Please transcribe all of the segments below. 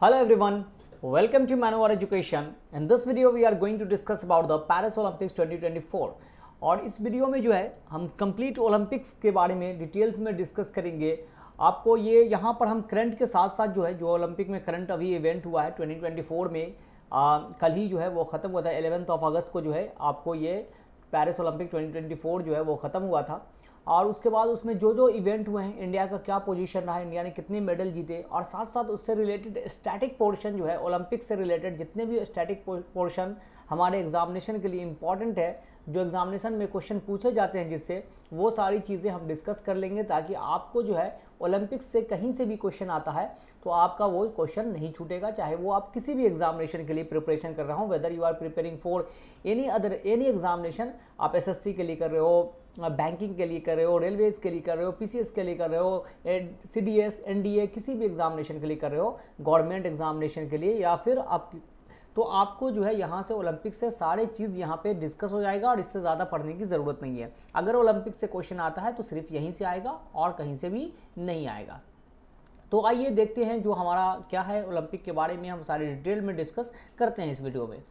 Hello everyone, welcome to Manowar Education. In this video we are going to discuss about the Paris Olympics 2024 और इस video में जो है हम complete Olympics के बारे में डिटेल्स में डिस्कस करेंगे। आपको ये यहाँ पर हम करंट के साथ साथ जो है जो ओलंपिक में करंट अभी इवेंट हुआ है 2024 में कल ही जो है वो ख़त्म हुआ था 11 अगस्त को जो है आपको ये पेरिस ओलंपिक 2024 जो है वो ख़त्म हुआ था। और उसके बाद उसमें जो जो इवेंट हुए हैं, इंडिया का क्या पोजीशन रहा, इंडिया ने कितने मेडल जीते और साथ साथ उससे रिलेटेड स्टैटिक पोर्शन जो है ओलंपिक से रिलेटेड जितने भी स्टैटिक पोर्शन हमारे एग्जामिनेशन के लिए इंपॉर्टेंट है, जो एग्जामिनेशन में क्वेश्चन पूछे जाते हैं जिससे वो सारी चीज़ें हम डिस्कस कर लेंगे ताकि आपको जो है ओलंपिक्स से कहीं से भी क्वेश्चन आता है तो आपका वो क्वेश्चन नहीं छूटेगा, चाहे वो आप किसी भी एग्जामिनेशन के लिए प्रिपरेशन कर रहा हो, whether you are preparing for any examination. आप एसएससी के लिए कर रहे हो, बैंकिंग के लिए कर रहे हो, रेलवेज के लिए कर रहे हो, पीसीएस के लिए कर रहे हो, सीडीएस एनडीए किसी भी एग्जामिनेशन के लिए कर रहे हो, गवर्नमेंट एग्जामिनेशन के लिए या फिर आप, तो आपको जो है यहाँ से ओलंपिक से सारे चीज़ यहाँ पे डिस्कस हो जाएगा और इससे ज़्यादा पढ़ने की ज़रूरत नहीं है। अगर ओलंपिक से क्वेश्चन आता है तो सिर्फ यहीं से आएगा और कहीं से भी नहीं आएगा। तो आइए देखते हैं जो हमारा क्या है ओलंपिक के बारे में हम सारे डिटेल में डिस्कस करते हैं इस वीडियो में।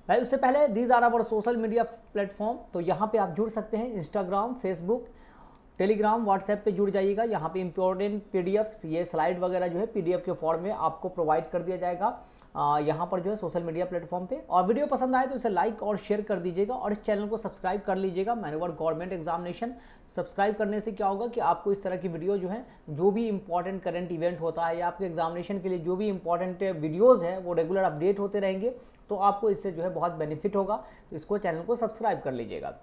भाई उससे पहले these are our social media platform, तो यहाँ पे आप जुड़ सकते हैं, इंस्टाग्राम, फेसबुक, टेलीग्राम, व्हाट्सएप पे जुड़ जाइएगा। यहाँ पे इंपॉर्टेंट पीडीएफ, ये स्लाइड वगैरह जो है पीडीएफ के फॉर्म में आपको प्रोवाइड कर दिया जाएगा यहाँ पर जो है सोशल मीडिया प्लेटफॉर्म पे। और वीडियो पसंद आए तो इसे लाइक और शेयर कर दीजिएगा और इस चैनल को सब्सक्राइब कर लीजिएगा। मैनोवर गवर्नमेंट एग्जामिनेशन सब्सक्राइब करने से क्या होगा कि आपको इस तरह की वीडियो जो है जो भी इंपॉर्टेंट करंट इवेंट होता है या आपके एग्जामिनेशन के लिए जो भी इंपॉर्टेंट वीडियोज़ हैं वो रेगुलर अपडेट होते रहेंगे, तो आपको इससे जो है बहुत बेनिफिट होगा। तो इसको चैनल को सब्सक्राइब कर लीजिएगा।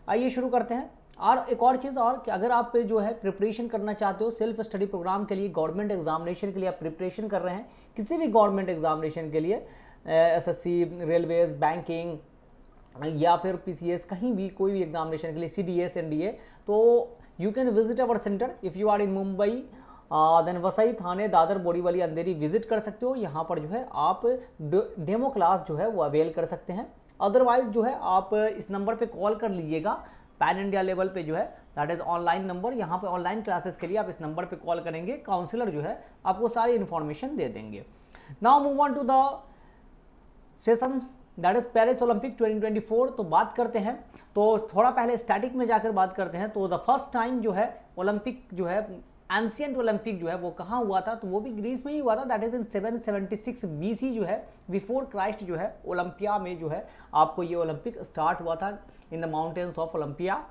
आइए शुरू करते हैं। और एक और चीज़ और कि अगर आप जो है प्रिपरेशन करना चाहते हो सेल्फ स्टडी प्रोग्राम के लिए, गवर्नमेंट एग्जामिनेशन के लिए आप प्रिपरेशन कर रहे हैं, किसी भी गवर्नमेंट एग्जामिनेशन के लिए, एसएससी, रेलवेज, बैंकिंग या फिर पीसीएस, कहीं भी कोई भी एग्जामिनेशन के लिए, सीडीएस, एनडीए, तो you can visit our centre if you are in Mumbai, then Vasai, Thane, Dadar, Borivali, Andheri visit कर सकते हो। यहाँ पर जो है आप डेमो क्लास जो है वो अवेल कर सकते हैं। अदरवाइज जो है आप इस नंबर पे कॉल कर लीजिएगा, पैन इंडिया लेवल पे जो है दैट इज़ ऑनलाइन नंबर। यहाँ पे ऑनलाइन क्लासेस के लिए आप इस नंबर पे कॉल करेंगे, काउंसलर जो है आपको सारी इन्फॉर्मेशन दे देंगे। Now move on to the session that is Paris Olympic 2024। तो बात करते हैं, तो थोड़ा पहले स्टैटिक में जाकर बात करते हैं। तो द फर्स्ट टाइम जो है ओलंपिक जो है एंशियंट ओलंपिक जो है वो कहाँ हुआ था, तो वो भी ग्रीस में ही हुआ था। दैट इज इन 776 बीसी जो है, बिफोर क्राइस्ट जो है ओलंपिया में जो है आपको ये ओलंपिक स्टार्ट हुआ था in the mountains of Olympia.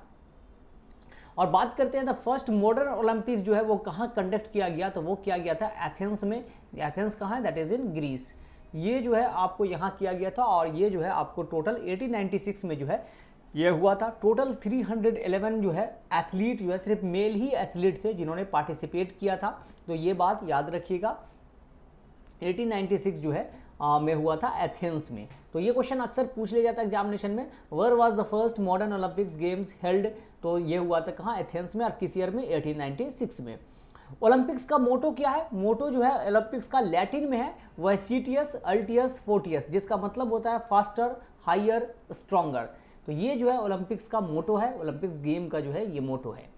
और बात करते हैं द फर्स्ट मॉडर्न ओलंपिक्स जो है वो कहाँ कंडक्ट किया गया, तो वो किया गया था एथेंस में। एथेंस कहाँ है, दैट इज इन ग्रीस। ये जो है आपको यहाँ किया गया था और ये जो है आपको टोटल 1896 में जो है ये हुआ था। टोटल 311 जो है एथलीट जो है, सिर्फ मेल ही एथलीट थे जिन्होंने पार्टिसिपेट किया था, तो ये बात याद रखिएगा। 1896 जो है में हुआ था एथेंस में। तो ये क्वेश्चन अक्सर पूछ लिया जाता है एग्जामिनेशन में, where was the first modern Olympics games held, तो ये हुआ था कहाँ, एथेंस में, और किस ईयर में, 1896 में। ओलंपिक्स का मोटो क्या है, मोटो जो है ओलंपिक्स का लैटिन में है, वह सीटियस अल्टियस फोर्टियस, जिसका मतलब होता है फास्टर, हायर, स्ट्रॉन्गर। तो ये जो है ओलंपिक्स का मोटो है, ओलंपिक्स गेम का जो है ये मोटो है।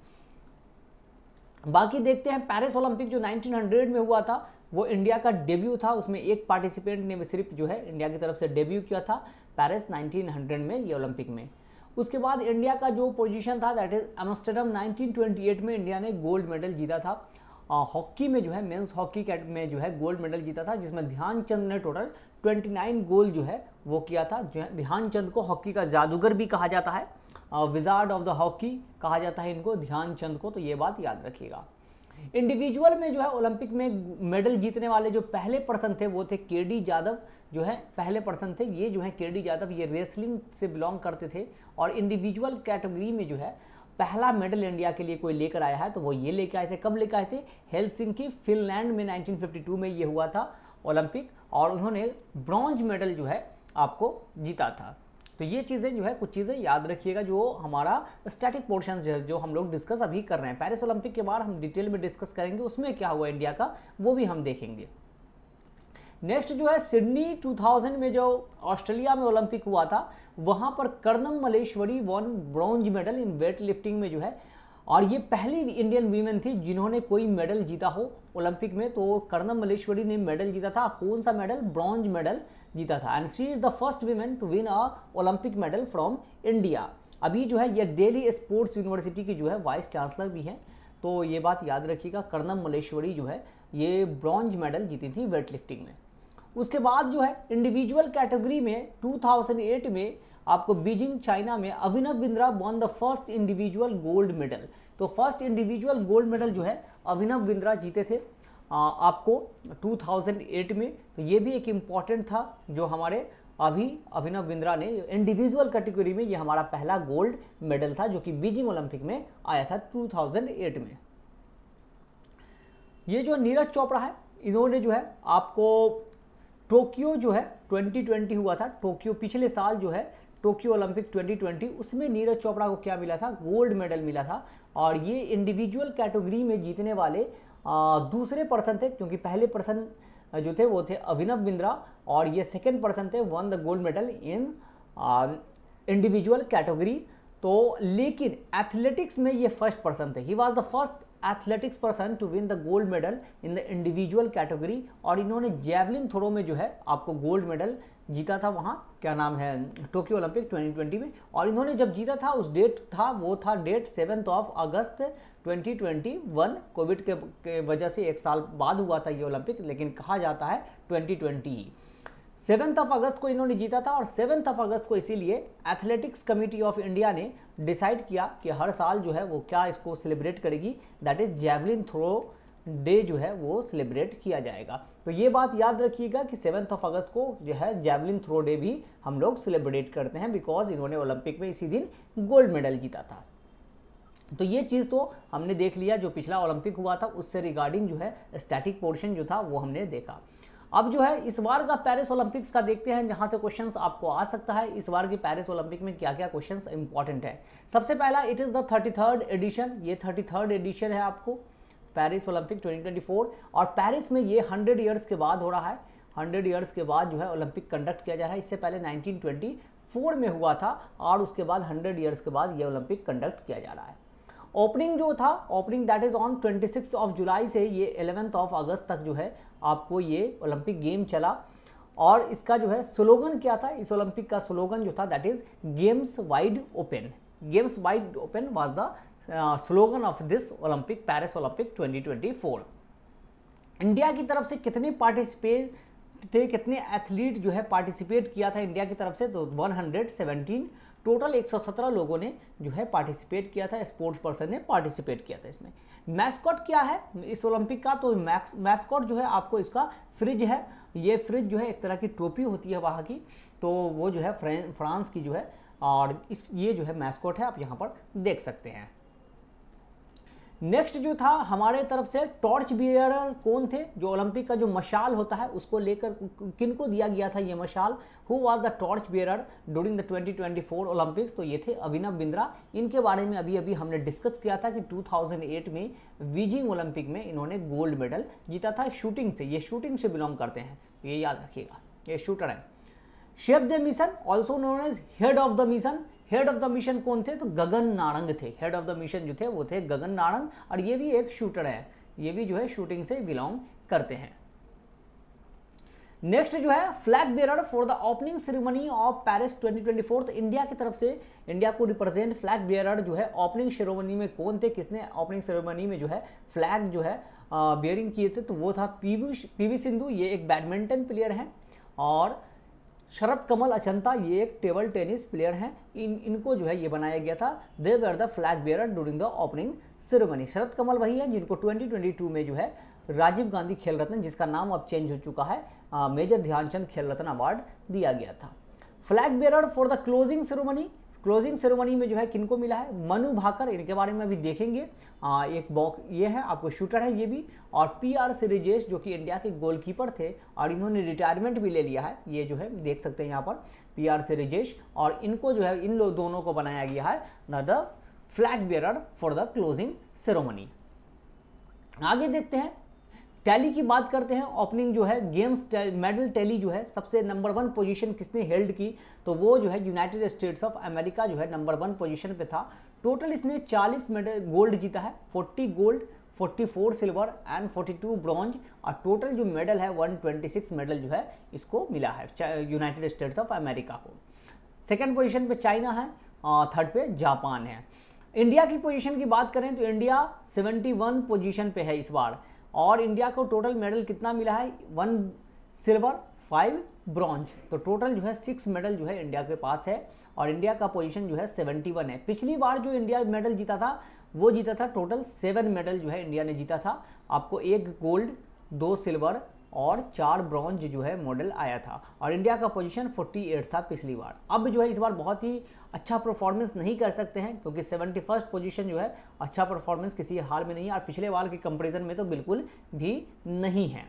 बाकी देखते हैं पेरिस ओलंपिक जो 1900 में हुआ था वो इंडिया का डेब्यू था। उसमें एक पार्टिसिपेंट ने सिर्फ जो है इंडिया की तरफ से डेब्यू किया था पेरिस 1900 में ये ओलंपिक में। उसके बाद इंडिया का जो पोजीशन था दैट इज एम्स्टर्डम 1928 में इंडिया ने गोल्ड मेडल जीता था। हॉकी में जो है मेंस हॉकी में जो है गोल्ड मेडल जीता था, जिसमें ध्यानचंद ने टोटल 29 गोल जो है वो किया था। जो है ध्यानचंद को हॉकी का जादूगर भी कहा जाता है, विजार्ड ऑफ द हॉकी कहा जाता है इनको, ध्यानचंद को, तो ये बात याद रखिएगा। इंडिविजुअल में जो है ओलंपिक में मेडल जीतने वाले जो पहले पर्सन थे वो थे केडी यादव, जो है पहले पर्सन थे। ये जो है केडी यादव ये रेसलिंग से बिलोंग करते थे और इंडिविजुअल कैटेगरी में जो है पहला मेडल इंडिया के लिए कोई लेकर आया है तो वो ये लेकर आए थे। कब लेकर आए थे, हेलसिंकी फिनलैंड में 1952 में ये हुआ था ओलंपिक, और उन्होंने ब्रॉन्ज मेडल जो है आपको जीता था। तो ये चीज़ें जो है कुछ चीज़ें याद रखिएगा जो हमारा स्टैटिक पोर्शन जो हम लोग डिस्कस अभी कर रहे हैं। पेरिस ओलंपिक के बाद हम डिटेल में डिस्कस करेंगे उसमें क्या हुआ इंडिया का, वो भी हम देखेंगे। नेक्स्ट जो है सिडनी 2000 में जो ऑस्ट्रेलिया में ओलंपिक हुआ था, वहाँ पर Karnam Malleswari one bronze medal in weight lifting में जो है और ये पहली इंडियन वीमेन थी जिन्होंने कोई मेडल जीता हो ओलंपिक में। तो कर्णम मल्लेश्वरी ने मेडल जीता था। कौन सा मेडल? ब्रॉन्ज मेडल जीता था। And she is the first women to win a Olympic medal from India. अभी जो है ये दिल्ली स्पोर्ट्स यूनिवर्सिटी की जो है वाइस चांसलर भी हैं। तो ये बात याद रखिएगा, कर्णम मल्लेश्वरी जो है ये ब्रॉन्ज मेडल जीती थी वेट लिफ्टिंग में। उसके बाद जो है इंडिविजुअल कैटेगरी में 2008 में आपको बीजिंग चाइना में Abhinav Bindra won the first individual gold medal. तो फर्स्ट इंडिविजुअल गोल्ड मेडल जो है अभिनव बिंद्रा जीते थे आपको 2008 में। तो ये भी एक इम्पॉर्टेंट था जो हमारे अभिनव बिंद्रा ने इंडिविजुअल कैटेगरी में, ये हमारा पहला गोल्ड मेडल था जो कि बीजिंग ओलंपिक में आया था 2008 में। ये जो नीरज चोपड़ा है, इन्होंने जो है आपको टोक्यो जो है 2020 हुआ था, टोक्यो पिछले साल जो है टोक्यो ओलंपिक 2020, उसमें नीरज चोपड़ा को क्या मिला था? गोल्ड मेडल मिला था। और ये इंडिविजुअल कैटेगरी में जीतने वाले दूसरे पर्सन थे, क्योंकि पहले पर्सन जो थे वो थे अभिनव बिंद्रा और ये सेकेंड पर्सन थे, won the gold medal in individual category. तो लेकिन एथलेटिक्स में ये फर्स्ट पर्सन थे। He was the first athletics person to win the gold medal in the individual category. और इन्होंने जैवलिन थ्रो में जो है आपको गोल्ड मेडल जीता था, वहाँ क्या नाम है, टोक्यो ओलंपिक 2020 में। और इन्होंने जब जीता था उस डेट था, वो था डेट 7 अगस्त 2021। कोविड के वजह से एक साल बाद हुआ था ये ओलंपिक, लेकिन कहा जाता है 2020 7 अगस्त को इन्होंने जीता था। और 7 अगस्त को इसीलिए एथलेटिक्स कमेटी ऑफ इंडिया ने डिसाइड किया कि हर साल जो है वो क्या इसको सेलिब्रेट करेगी, that is javelin throw day जो है वो सेलिब्रेट किया जाएगा। तो ये बात याद रखिएगा कि 7 अगस्त को जो है जैवलिन थ्रो डे भी हम लोग सेलिब्रेट करते हैं, बिकॉज इन्होंने ओलंपिक में इसी दिन गोल्ड मेडल जीता था। तो ये चीज़ तो हमने देख लिया, जो पिछला ओलंपिक हुआ था उससे रिगार्डिंग जो है स्टैटिक पोर्शन जो था वो हमने देखा। अब जो है इस बार का पेरिस ओलंपिक्स का देखते हैं, जहां से क्वेश्चंस आपको आ सकता है। इस बार की पेरिस ओलंपिक में क्या क्या क्वेश्चंस इंपॉर्टेंट है। सबसे पहला, it is the 33rd addition. ये 33rd एडिशन है आपको पेरिस ओलंपिक 2024। और पेरिस में ये 100 ईयर्स के बाद हो रहा है। 100 ईयर्स के बाद जो है ओलंपिक कंडक्ट किया जा रहा है। इससे पहले 1924 में हुआ था और उसके बाद 100 ईयर्स के बाद ये ओलंपिक कंडक्ट किया जा रहा है। ओपनिंग जो था, ओपनिंग दैट इज ऑन 26 जुलाई से ये 11 अगस्त तक जो है आपको ये ओलंपिक गेम चला। और इसका जो है स्लोगन क्या था? इस ओलंपिक का स्लोगन जो था that is games wide open. Games wide open was the slogan of this Olympic, Paris Olympic 2024। India की तरफ से कितने पार्टिसिपेट थे, कितने एथलीट जो है पार्टिसिपेट किया था इंडिया की तरफ से? तो 117 टोटल 117 लोगों ने जो है पार्टिसिपेट किया था, स्पोर्ट्स पर्सन ने पार्टिसिपेट किया था इसमें। मैस्कॉट क्या है इस ओलंपिक का? तो मैस्कॉट जो है आपको इसका फ्रिज है। ये फ्रिज जो है एक तरह की टोपी होती है वहाँ की, तो वो जो है फ्रांस की जो है, और ये जो है मैस्कॉट है, आप यहाँ पर देख सकते हैं। नेक्स्ट जो था हमारे तरफ से टॉर्च बियरर कौन थे? जो ओलंपिक का जो मशाल होता है उसको लेकर किनको दिया गया था ये मशाल? Who was the torch bearer during the 2024 Olympics? तो ये थे अभिनव बिंद्रा। इनके बारे में अभी हमने डिस्कस किया था कि 2008 में बीजिंग ओलंपिक में इन्होंने गोल्ड मेडल जीता था शूटिंग से। ये शूटिंग से बिलोंग करते हैं, ये याद रखिएगा, ये शूटर है। Chef the mission also known as head of the mission. Head of the mission कौन थे? तो गगन नारंग थे। हेड ऑफ द मिशन जो थे वो थे गगन नारंग, और ये भी एक शूटर है, ये भी जो है शूटिंग से बिलोंग करते हैं। नेक्स्ट जो है flag bearer for the opening ceremony of Paris 2024। तो इंडिया की तरफ से इंडिया को रिप्रेजेंट फ्लैग बेरर जो है ओपनिंग सेरेमनी में कौन थे? किसने ओपनिंग सेरेमनी में जो है फ्लैग जो है बेयरिंग किए थे? तो वो था पीवी सिंधु, ये एक बैडमिंटन प्लेयर हैं। और शरद कमल अचंता, ये एक टेबल टेनिस प्लेयर हैं। इनको जो है ये बनाया गया था, they were the flag bearer during the opening ceremony. Sharath Kamal वही है जिनको 2022 में जो है राजीव गांधी खेल रत्न, जिसका नाम अब चेंज हो चुका है, मेजर ध्यानचंद खेल रत्न अवार्ड दिया गया था। Flag bearer for the closing ceremony, closing ceremony में जो है किनको मिला है? मनु भाकर, इनके बारे में अभी देखेंगे। एक बॉक्स ये है आपको, शूटर है ये भी। और PR श्रीजेश जो कि इंडिया के गोलकीपर थे और इन्होंने रिटायरमेंट भी ले लिया है, ये जो है देख सकते हैं यहाँ पर PR श्रीजेश। और इनको जो है इन दोनों को बनाया गया है the flag bearer for the closing ceremony. आगे देखते हैं टैली की बात करते हैं, ओपनिंग जो है गेम्स मेडल टैली जो है सबसे नंबर 1 पोजीशन किसने हेल्ड की, तो वो जो है यूनाइटेड स्टेट्स ऑफ अमेरिका जो है नंबर 1 पोजीशन पे था। टोटल इसने 40 मेडल गोल्ड जीता है, 40 गोल्ड, 44 सिल्वर एंड 42 ब्रॉन्ज, और टोटल जो मेडल है 126 मेडल जो है इसको मिला है यूनाइटेड स्टेट्स ऑफ अमेरिका को। सेकेंड पोजीशन पे चाइना है, थर्ड पे जापान है। इंडिया की पोजीशन की बात करें तो इंडिया 71 पोजीशन पे है इस बार, और इंडिया को टोटल मेडल कितना मिला है, 1 सिल्वर 5 ब्रॉन्ज, तो टोटल जो है 6 मेडल जो है इंडिया के पास है, और इंडिया का पोजीशन जो है 71 है। पिछली बार जो इंडिया मेडल जीता था वो जीता था टोटल 7 मेडल जो है इंडिया ने जीता था, आपको 1 गोल्ड 2 सिल्वर और 4 ब्रॉन्ज जो है मेडल आया था, और इंडिया का पोजीशन 48 था पिछली बार। अब जो है इस बार बहुत ही अच्छा परफॉर्मेंस नहीं कर सकते हैं, क्योंकि 71 पोजीशन जो है अच्छा परफॉर्मेंस किसी हाल में नहीं है, और पिछले बार के कंपैरिजन में तो बिल्कुल भी नहीं है,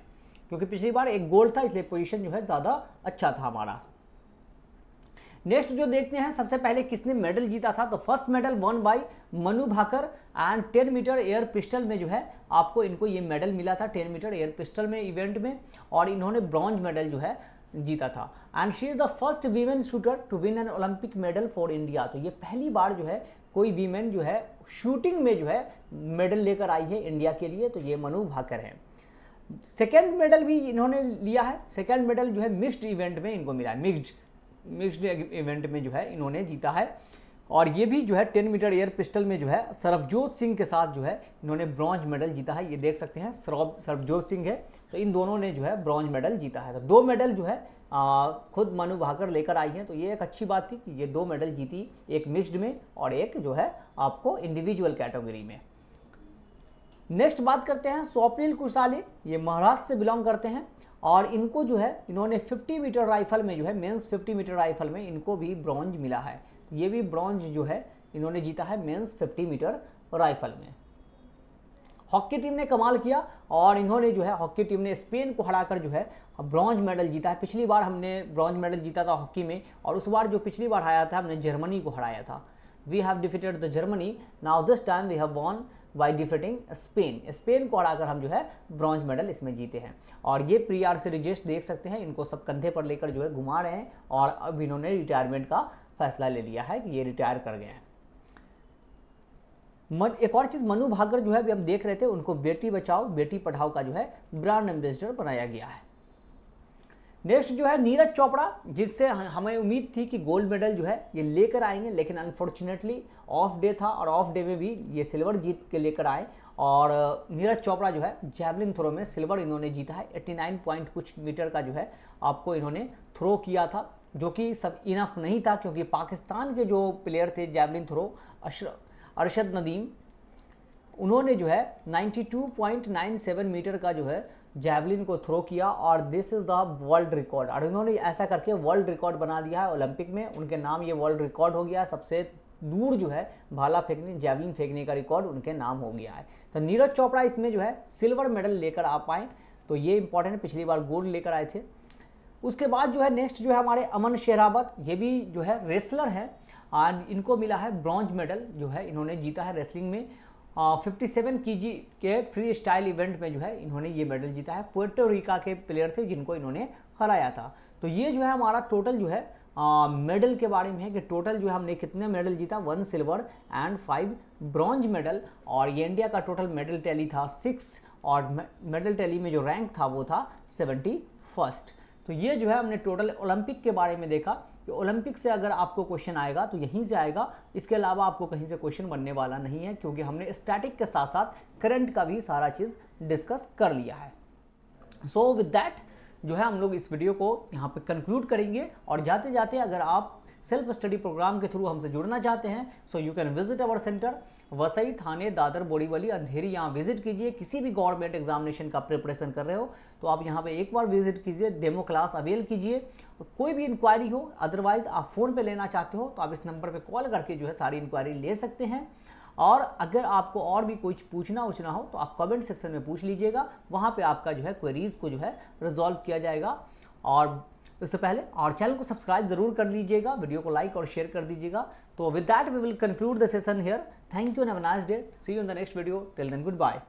क्योंकि पिछली बार 1 गोल्ड था, इसलिए पोजीशन जो है ज़्यादा अच्छा था हमारा। नेक्स्ट जो देखते हैं, सबसे पहले किसने मेडल जीता था, तो first medal won by Manu Bhaker and 10 metre air pistol में जो है आपको इनको ये मेडल मिला था 10 मीटर एयर पिस्टल में इवेंट में, और इन्होंने ब्रॉन्ज मेडल जो है जीता था। And she is the first women shooter to win an Olympic medal for India, तो ये पहली बार जो है कोई वीमेन जो है शूटिंग में जो है मेडल लेकर आई है इंडिया के लिए, तो ये मनु भाकर है। सेकेंड मेडल भी इन्होंने लिया है, सेकेंड मेडल जो है मिक्स्ड इवेंट में इनको मिला है, मिक्स्ड इवेंट में जो है इन्होंने जीता है, और ये भी जो है 10 मीटर एयर पिस्टल में जो है सरबजोत सिंह के साथ जो है इन्होंने ब्रॉन्ज मेडल जीता है। ये देख सकते हैं सरबजोत सिंह है, तो इन दोनों ने जो है ब्रॉन्ज मेडल जीता है। तो 2 मेडल जो है खुद मनु भाकर लेकर आई हैं, तो ये एक अच्छी बात थी कि ये 2 मेडल जीती, एक मिक्स्ड में और एक जो है आपको इंडिविजुअल कैटेगरी में। नेक्स्ट बात करते हैं स्वप्निल कुशाली, ये महाराष्ट्र से बिलोंग करते हैं, और इनको जो है इन्होंने 50 मीटर राइफल में जो है मेंस 50 मीटर राइफल में इनको भी ब्रॉन्ज मिला है, ये भी ब्रॉन्ज जो है इन्होंने जीता है मेंस 50 मीटर राइफल में। हॉकी टीम ने कमाल किया, और इन्होंने जो है हॉकी टीम ने स्पेन को हराकर जो है ब्रॉन्ज मेडल जीता है। पिछली बार हमने ब्रॉन्ज मेडल जीता था हॉकी में, और उस बार जो पिछली बार हराया था हमने जर्मनी को हराया था। We have defeated the Germany, now this time we have won by defeating Spain. Spain को हराकर हम जो है ब्रॉन्ज मेडल इसमें जीते हैं। और ये प्रियार से रिजेश देख सकते हैं, इनको सब कंधे पर लेकर जो है घुमा रहे हैं, और अब इन्होंने रिटायरमेंट का फैसला ले लिया है कि ये रिटायर कर गए हैं। एक और चीज़, मनु भाकर जो है अभी हम देख रहे थे, उनको बेटी बचाओ बेटी पढ़ाओ का जो है ब्रांड एम्बेसडर बनाया गया है। नेक्स्ट जो है नीरज चोपड़ा, जिससे हमें उम्मीद थी कि गोल्ड मेडल जो है ये लेकर आएंगे, लेकिन अनफॉर्चुनेटली ऑफ डे था, और ऑफ डे में भी ये सिल्वर जीत के लेकर आए। और नीरज चोपड़ा जो है जैवलिन थ्रो में सिल्वर इन्होंने जीता है। 89 पॉइंट कुछ मीटर का जो है आपको इन्होंने थ्रो किया था, जो कि सब इनफ नहीं था, क्योंकि पाकिस्तान के जो प्लेयर थे जैवलिन थ्रो अरशद नदीम, उन्होंने जो है 92.97 मीटर का जो है जैवलिन को थ्रो किया, और this is the world record, और इन्होंने ऐसा करके वर्ल्ड रिकॉर्ड बना दिया है ओलंपिक में। उनके नाम ये वर्ल्ड रिकॉर्ड हो गया है, सबसे दूर जो है भाला फेंकने जैवलिन फेंकने का रिकॉर्ड उनके नाम हो गया है। तो नीरज चोपड़ा इसमें जो है सिल्वर मेडल लेकर आ पाए, तो ये इंपॉर्टेंट है, पिछली बार गोल्ड लेकर आए थे। उसके बाद जो है नेक्स्ट जो है हमारे अमन शेरावत, ये भी जो है रेसलर है, और इनको मिला है ब्रॉन्ज मेडल जो है इन्होंने जीता है रेसलिंग में। 57 kg के फ्री स्टाइल इवेंट में जो है इन्होंने ये मेडल जीता है। पुएर्टो रिका के प्लेयर थे जिनको इन्होंने हराया था। तो ये जो है हमारा टोटल जो है मेडल के बारे में है कि टोटल जो है हमने कितने मेडल जीता, 1 सिल्वर एंड 5 ब्रॉन्ज मेडल, और ये इंडिया का टोटल मेडल टैली था 6, और मेडल टैली में जो रैंक था वो था 71st। तो ये जो है हमने टोटल ओलंपिक के बारे में देखा कि ओलंपिक से अगर आपको क्वेश्चन आएगा तो यहीं से आएगा, इसके अलावा आपको कहीं से क्वेश्चन बनने वाला नहीं है, क्योंकि हमने स्टैटिक के साथ साथ करंट का भी सारा चीज़ डिस्कस कर लिया है। सो विद दैट जो है हम लोग इस वीडियो को यहाँ पे कंक्लूड करेंगे, और जाते जाते अगर आप सेल्फ स्टडी प्रोग्राम के थ्रू हमसे जुड़ना चाहते हैं, so you can visit our centre Vasai, Thane, Dadar, Borivali, Andheri, यहाँ विजिट कीजिए। किसी भी गवर्नमेंट एग्जामिनेशन का प्रिपरेशन कर रहे हो तो आप यहाँ पे एक बार विजिट कीजिए, डेमो क्लास अवेल कीजिए। कोई भी इंक्वायरी हो, अदरवाइज आप फ़ोन पे लेना चाहते हो तो आप इस नंबर पे कॉल करके जो है सारी इंक्वायरी ले सकते हैं। और अगर आपको और भी कुछ पूछना हो तो आप कमेंट सेक्शन में पूछ लीजिएगा, वहाँ पे आपका जो है क्वेरीज़ को जो है रिजॉल्व किया जाएगा। और इससे पहले और चैनल को सब्सक्राइब जरूर कर लीजिएगा, वीडियो को लाइक और शेयर कर दीजिएगा। तो with that we will conclude the session here. Thank you and have a nice day. See you in the next video. Till then good bye.